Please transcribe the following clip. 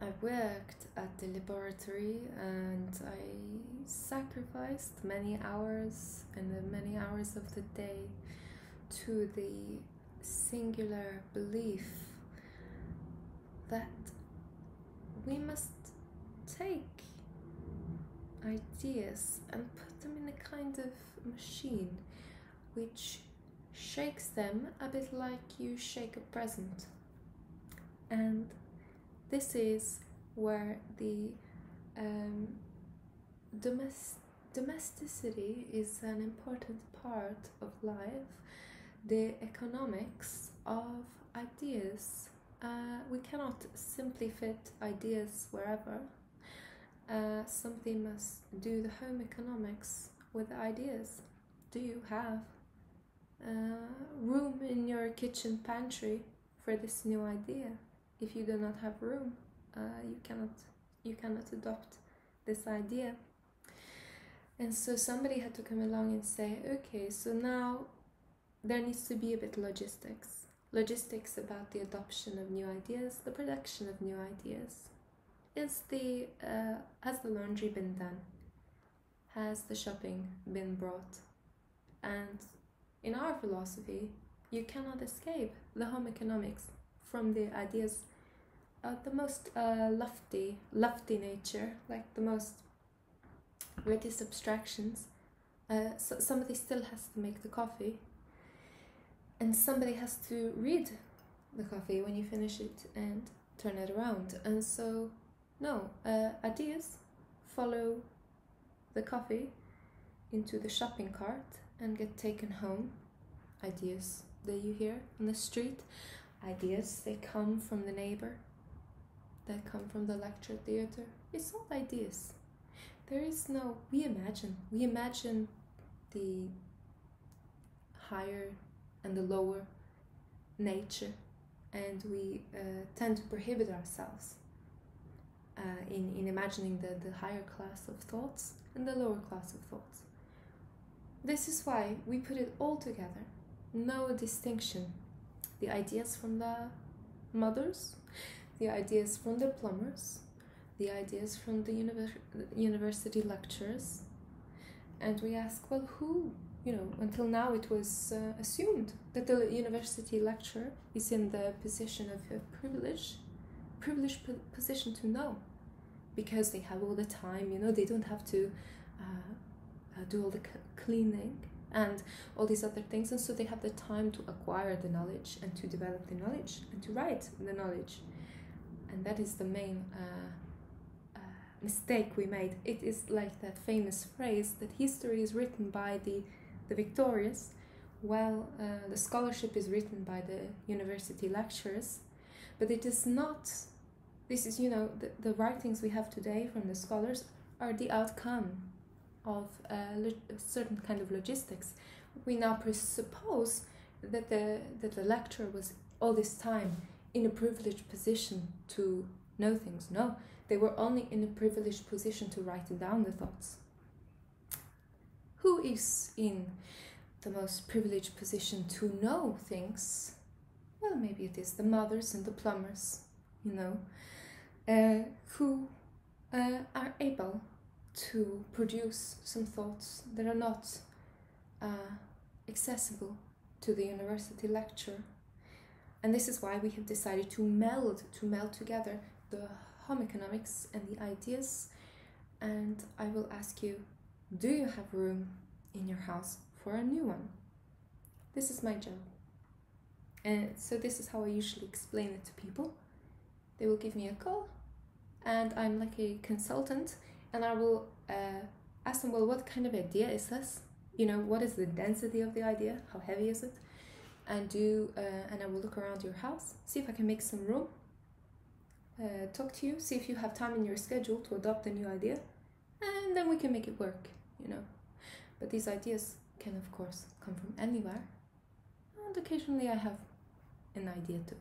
I worked at the laboratory and I sacrificed many hours and the many hours of the day to the singular belief that we must take ideas and put them in a kind of machine which shakes them a bit like you shake a present. And this is where the domesticity is an important part of life, the economics of ideas. We cannot simply fit ideas wherever. Somebody must do the home economics with ideas. Do you have room in your kitchen pantry for this new idea? If you do not have room, you cannot adopt this idea. And so somebody had to come along and say, okay, so now there needs to be a bit logistics about the adoption of new ideas, the production of new ideas. Has the laundry been done? Has the shopping been brought? And in our philosophy, you cannot escape the home economics from the ideas of the most lofty nature, like the most greatest abstractions. So somebody still has to make the coffee, and somebody has to read the coffee when you finish it and turn it around. And so, no, ideas follow the coffee into the shopping cart and get taken home. Ideas that you hear on the street, ideas they come from the neighbor, that come from the lecture theater. It's all ideas. There is no, we imagine the higher and the lower nature, and we tend to prohibit ourselves in imagining the higher class of thoughts and the lower class of thoughts. This is why we put it all together. No distinction. The ideas from the mothers, the ideas from the plumbers, the ideas from the university lecturers. And we ask, well, who? Until now it was assumed that the university lecturer is in the position of a privileged position to know, because they have all the time, they don't have to do all the cleaning and all these other things, and so they have the time to acquire the knowledge and to develop the knowledge and to write the knowledge. And that is the main mistake we made. It is like that famous phrase that history is written by the victorious, while the scholarship is written by the university lecturers. But it is not. This is, the writings we have today from the scholars are the outcome of a certain kind of logistics. We now presuppose that the lecturer was all this time in a privileged position to know things. No, they were only in a privileged position to write down the thoughts. Who is in the most privileged position to know things? Well, maybe it is the mothers and the plumbers, who are able to produce some thoughts that are not accessible to the university lecturer. And this is why we have decided to meld together the home economics and the ideas. And I will ask you, do you have room in your house for a new one? This is my job. And so this is how I usually explain it to people. They will give me a call, and I'm like a consultant, and I will ask them, well, what kind of idea is this? What is the density of the idea? How heavy is it? And I will look around your house, see if I can make some room, talk to you, see if you have time in your schedule to adopt a new idea, and then we can make it work, But these ideas can, of course, come from anywhere, and occasionally I have an idea too.